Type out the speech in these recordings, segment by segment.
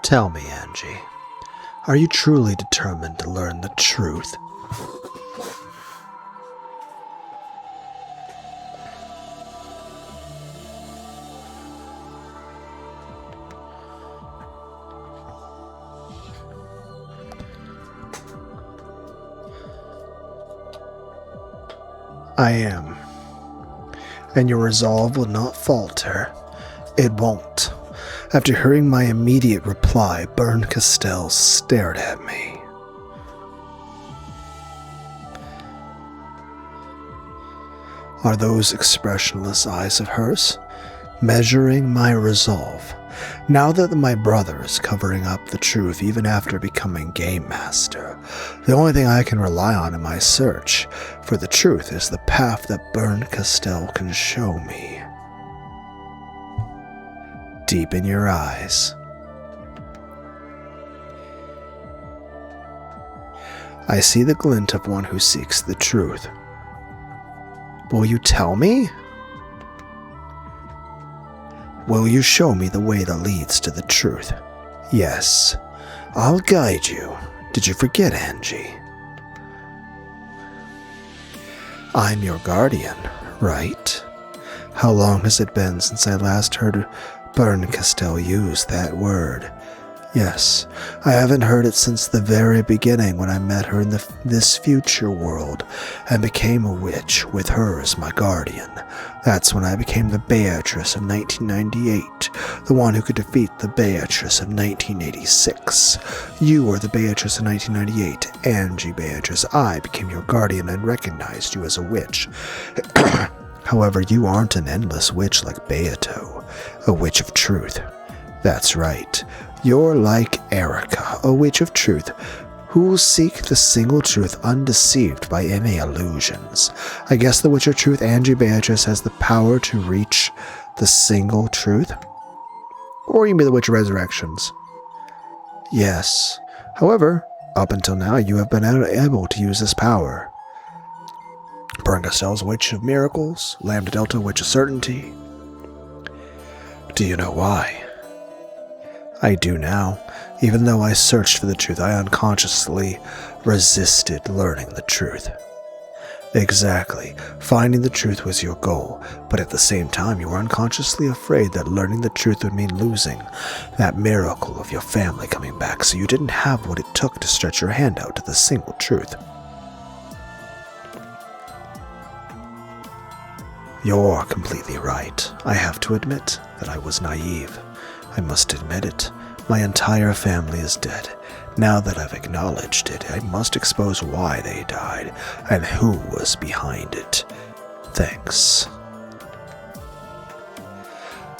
Tell me, Angie, are you truly determined to learn the truth? I am, and your resolve will not falter. It won't. After hearing my immediate reply, Bern Castell stared at me. Are those expressionless eyes of hers measuring my resolve? Now that my brother is covering up the truth even after becoming Game Master, the only thing I can rely on in my search for the truth is the path that Bern Castell can show me. Deep in your eyes, I see the glint of one who seeks the truth. Will you tell me? Will you show me the way that leads to the truth? Yes, I'll guide you. Did you forget, Angie? I'm your guardian, right? How long has it been since I last heard Bern Castell use that word? Yes, I haven't heard it since the very beginning when I met her in this future world and became a witch with her as my guardian. That's when I became the Beatrice of 1998, the one who could defeat the Beatrice of 1986. You were the Beatrice of 1998, Angie Beatrice. I became your guardian and recognized you as a witch. However, you aren't an endless witch like Beato, a witch of truth. That's right. You're like Erica, a witch of truth, who will seek the single truth undeceived by any illusions. I guess the witch of truth, Angie Beatrice, has the power to reach the single truth? Or you mean the witch of resurrections? Yes. However, up until now, you have been able to use this power. Bern Castell's witch of miracles, Lambda Delta witch of certainty. Do you know why? I do now. Even though I searched for the truth, I unconsciously resisted learning the truth. Exactly. Finding the truth was your goal, but at the same time you were unconsciously afraid that learning the truth would mean losing that miracle of your family coming back, so you didn't have what it took to stretch your hand out to the single truth. You're completely right. I have to admit that I was naive. I must admit it. My entire family is dead. Now that I've acknowledged it, I must expose why they died and who was behind it. Thanks.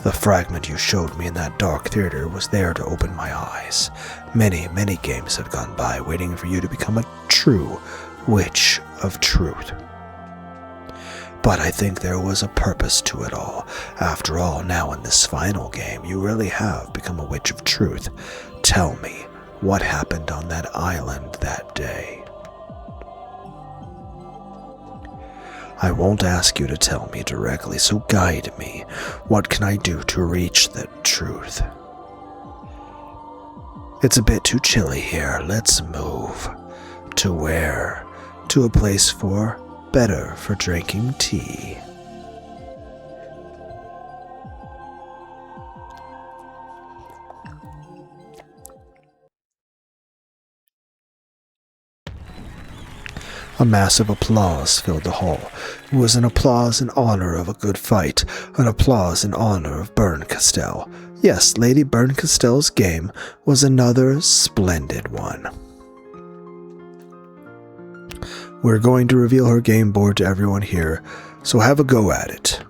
The fragment you showed me in that dark theater was there to open my eyes. Many, many games have gone by waiting for you to become a true witch of truth. But I think there was a purpose to it all. After all, now in this final game, you really have become a witch of truth. Tell me, what happened on that island that day? I won't ask you to tell me directly, so guide me. What can I do to reach the truth? It's a bit too chilly here. Let's move. To where? To a place better for drinking tea. A massive applause filled the hall. It was an applause in honor of a good fight, an applause in honor of Bern Castell. Yes, Lady Bern Castell's game was another splendid one. We're going to reveal her game board to everyone here, so have a go at it.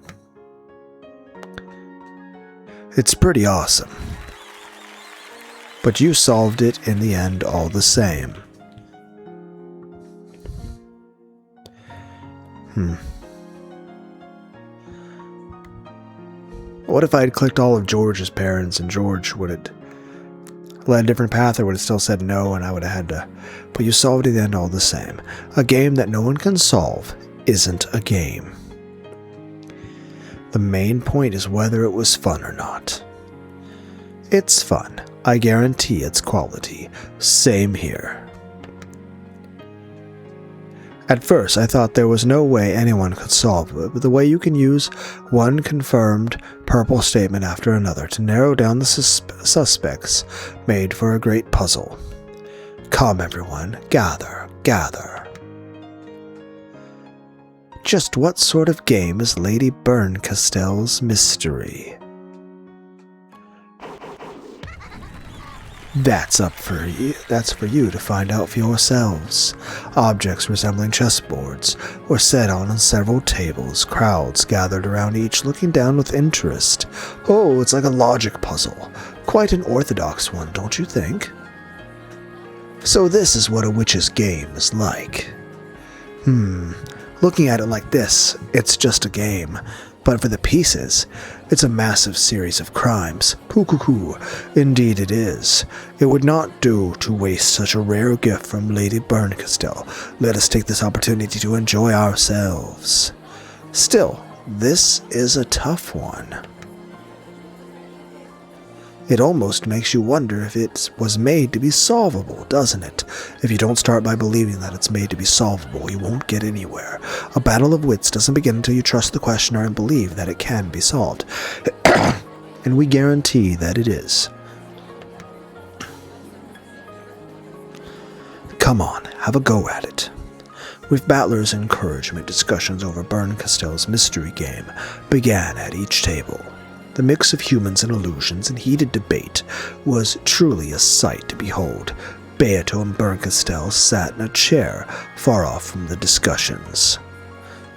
It's pretty awesome. But you solved it in the end all the same. What if I had clicked all of George's parents and George would have led a different path, or would have still said no and I would have had to... But you solved it in the end all the same. A game that no one can solve isn't a game. The main point is whether it was fun or not. It's fun. I guarantee its quality. Same here. At first, I thought there was no way anyone could solve it, but the way you can use one confirmed purple statement after another to narrow down the suspects made for a great puzzle. Come, everyone, gather, gather. Just what sort of game is Lady Burncastell's mystery? That's for you to find out for yourselves. Objects resembling chessboards were set on several tables. Crowds gathered around each, looking down with interest. Oh, it's like a logic puzzle. Quite an orthodox one, don't you think? So this is what a witch's game is like. Looking at it like this, it's just a game. But for the pieces, it's a massive series of crimes. Cuckoo. Indeed it is. It would not do to waste such a rare gift from Lady Burncastell. Let us take this opportunity to enjoy ourselves. Still, this is a tough one. It almost makes you wonder if it was made to be solvable, doesn't it? If you don't start by believing that it's made to be solvable, you won't get anywhere. A battle of wits doesn't begin until you trust the questioner and believe that it can be solved. And we guarantee that it is. Come on, have a go at it. With Battler's encouragement, discussions over Burncastell's mystery game began at each table. The mix of humans and illusions and heated debate was truly a sight to behold. Beato and Burncastell sat in a chair far off from the discussions.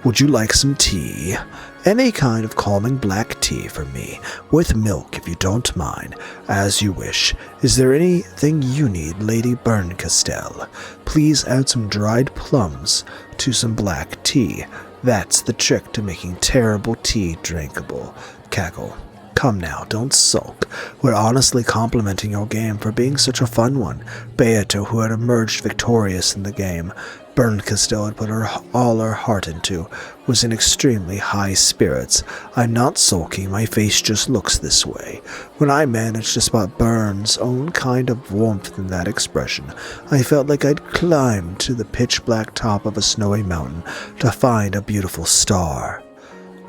Would you like some tea? Any kind of calming black tea for me, with milk if you don't mind, as you wish. Is there anything you need, Lady Burncastell? Please add some dried plums to some black tea. That's the trick to making terrible tea drinkable. Cackle. Come now, don't sulk. We're honestly complimenting your game for being such a fun one. Beato, who had emerged victorious in the game, Burncastell had put all her heart into, was in extremely high spirits. I'm not sulking, my face just looks this way. When I managed to spot Burn's own kind of warmth in that expression, I felt like I'd climbed to the pitch-black top of a snowy mountain to find a beautiful star.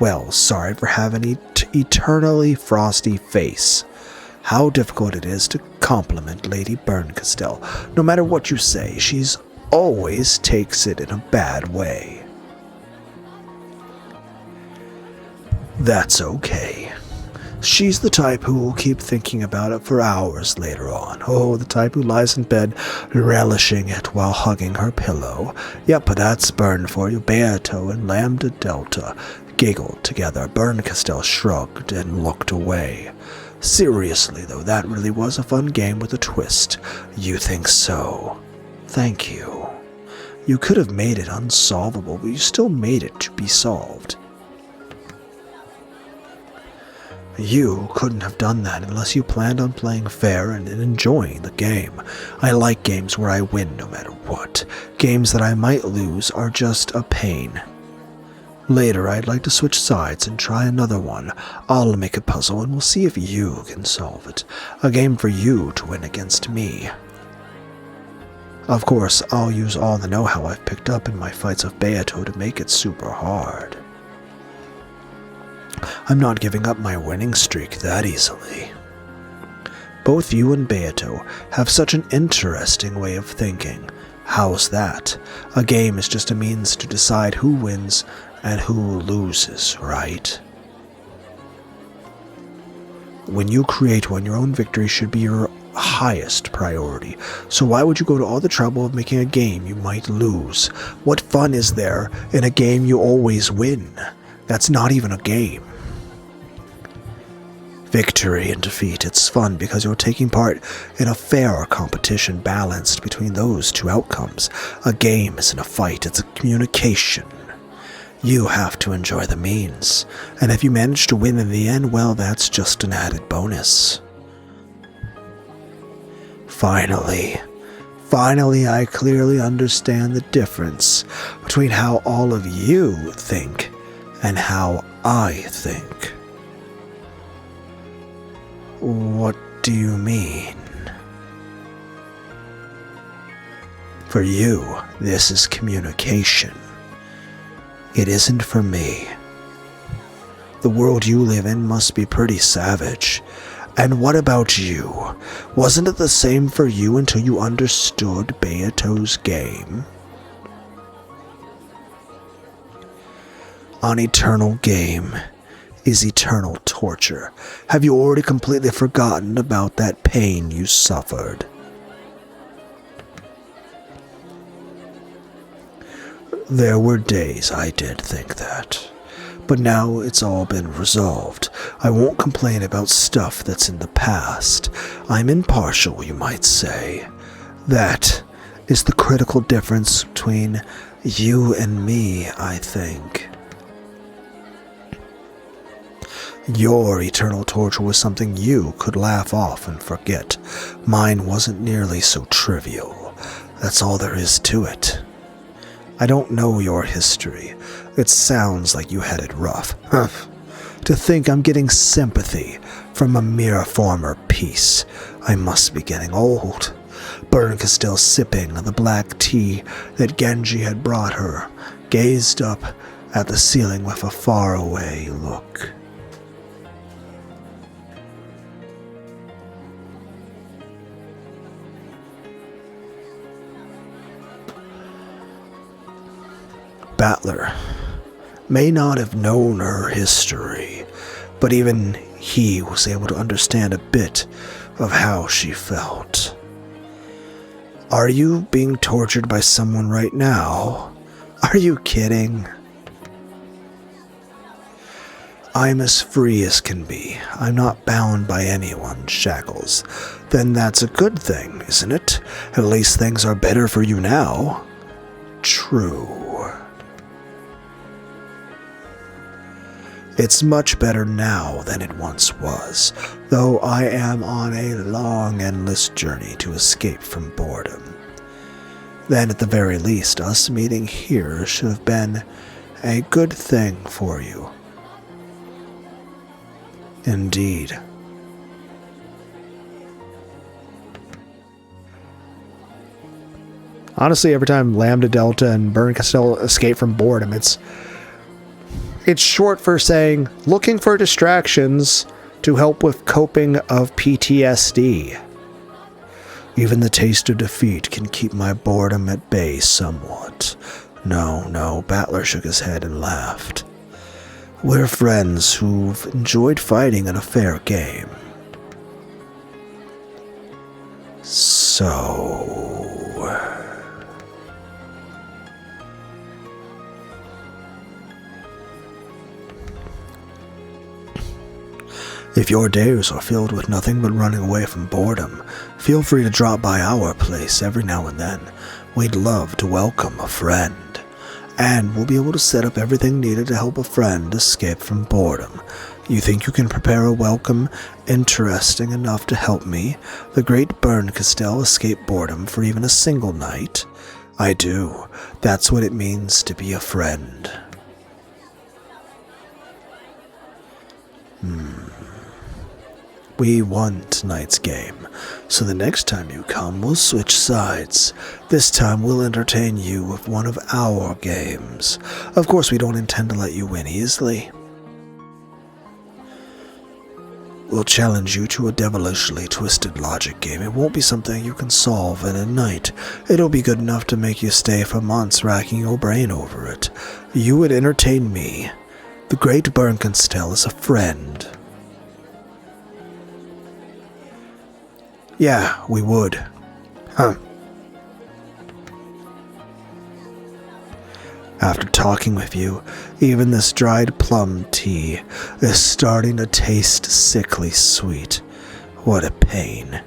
Well, sorry for having an eternally frosty face. How difficult it is to compliment Lady Burncastell. No matter what you say, she's always takes it in a bad way. That's okay. She's the type who will keep thinking about it for hours later on. Oh, the type who lies in bed relishing it while hugging her pillow. Yep, that's Burn for you. Beato and Lambda Delta giggled together. Burncastell shrugged and looked away. Seriously, though, that really was a fun game with a twist. You think so? Thank you. You could have made it unsolvable, but you still made it to be solved. You couldn't have done that unless you planned on playing fair and enjoying the game. I like games where I win no matter what. Games that I might lose are just a pain. Later, I'd like to switch sides and try another one. I'll make a puzzle and we'll see if you can solve it. A game for you to win against me. Of course, I'll use all the know-how I've picked up in my fights of Beato to make it super hard. I'm not giving up my winning streak that easily. Both you and Beato have such an interesting way of thinking. How's that? A game is just a means to decide who wins and who loses, right? When you create one, your own victory should be your highest priority. So why would you go to all the trouble of making a game you might lose? What fun is there in a game you always win? That's not even a game. Victory and defeat, it's fun because you're taking part in a fair competition balanced between those two outcomes. A game isn't a fight, it's a communication. You have to enjoy the means, and if you manage to win in the end, well, that's just an added bonus. Finally, I clearly understand the difference between how all of you think and how I think. What do you mean? For you, this is communication. It isn't for me. The world you live in must be pretty savage. And what about you? Wasn't it the same for you until you understood Beato's game? An eternal game is eternal torture. Have you already completely forgotten about that pain you suffered? There were days I did think that. But now it's all been resolved. I won't complain about stuff that's in the past. I'm impartial, you might say. That is the critical difference between you and me, I think. Your eternal torture was something you could laugh off and forget. Mine wasn't nearly so trivial. That's all there is to it. I don't know your history. It sounds like you had it rough. To think I'm getting sympathy from a mere former piece. I must be getting old. Bernka, still sipping the black tea that Genji had brought her, gazed up at the ceiling with a faraway look. Battler may not have known her history, but even he was able to understand a bit of how she felt. Are you being tortured by someone right now? Are you kidding? I'm as free as can be. I'm not bound by anyone's shackles. Then that's a good thing, isn't it? At least things are better for you now. True. It's much better now than it once was, though I am on a long, endless journey to escape from boredom. Then, at the very least, us meeting here should have been a good thing for you. Indeed. Honestly, every time Lambda Delta and Burn Castell escape from boredom, it's short for saying, looking for distractions to help with coping of PTSD. Even the taste of defeat can keep my boredom at bay somewhat. No, Battler shook his head and laughed. We're friends who've enjoyed fighting in a fair game. So... if your days are filled with nothing but running away from boredom, feel free to drop by our place every now and then. We'd love to welcome a friend. And we'll be able to set up everything needed to help a friend escape from boredom. You think you can prepare a welcome interesting enough to help me, the great Burn Castell, escape boredom for even a single night? I do. That's what it means to be a friend. We won tonight's game, so the next time you come, we'll switch sides. This time we'll entertain you with one of our games. Of course, we don't intend to let you win easily. We'll challenge you to a devilishly twisted logic game. It won't be something you can solve in a night. It'll be good enough to make you stay for months racking your brain over it. You would entertain me. The great Burn Castell is a friend. Yeah, we would. After talking with you, even this dried plum tea is starting to taste sickly sweet. What a pain.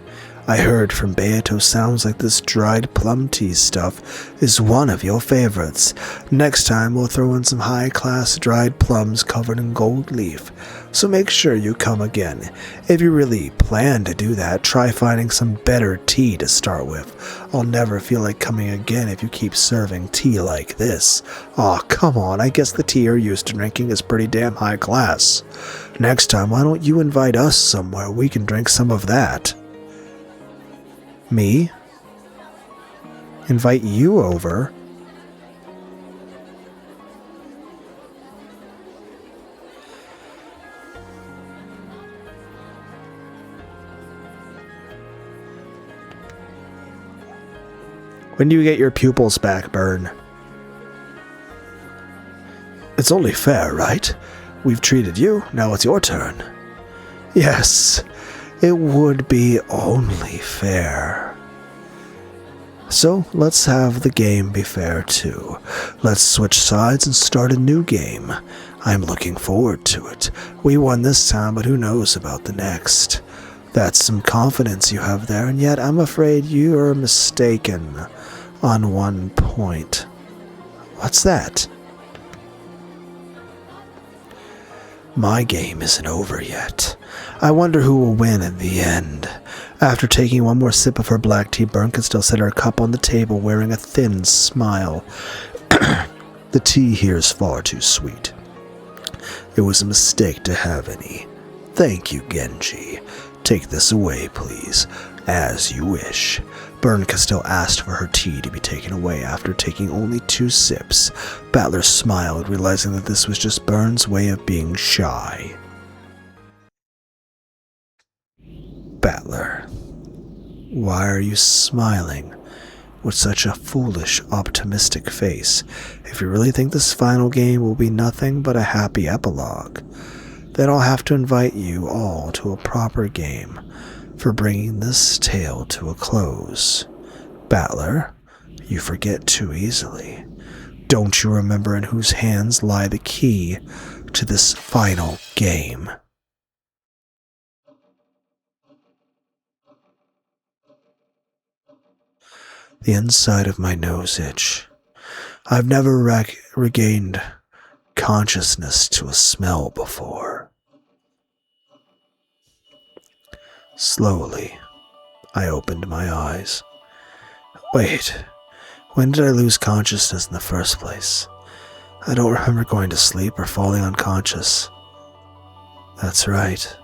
I heard from Beato sounds like this dried plum tea stuff is one of your favorites. Next time we'll throw in some high-class dried plums covered in gold leaf, so make sure you come again. If you really plan to do that, try finding some better tea to start with. I'll never feel like coming again if you keep serving tea like this. Aw, come on, I guess the tea you're used to drinking is pretty damn high class. Next time, why don't you invite us somewhere we can drink some of that? Me? Invite you over? When do you get your pupils back, Burn? It's only fair, right? We've treated you, now it's your turn. Yes, it would be only fair. So let's have the game be fair too. Let's switch sides and start a new game. I'm looking forward to it. We won this time, but who knows about the next. That's some confidence you have there, and yet I'm afraid you are mistaken on one point. What's that? My game isn't over yet. I wonder who will win in the end. After taking one more sip of her black tea, Burn could still set her cup on the table wearing a thin smile. The tea here is far too sweet. It was a mistake to have any. Thank you, Genji. Take this away, please, as you wish. Burn Castell asked for her tea to be taken away after taking only 2 sips. Battler smiled, realizing that this was just Burn's way of being shy. Battler, why are you smiling with such a foolish, optimistic face? If you really think this final game will be nothing but a happy epilogue, then I'll have to invite you all to a proper game for bringing this tale to a close. Battler, you forget too easily. Don't you remember in whose hands lie the key to this final game? The inside of my nose itch. I've never regained consciousness to a smell before. Slowly, I opened my eyes. Wait, when did I lose consciousness in the first place? I don't remember going to sleep or falling unconscious. That's right.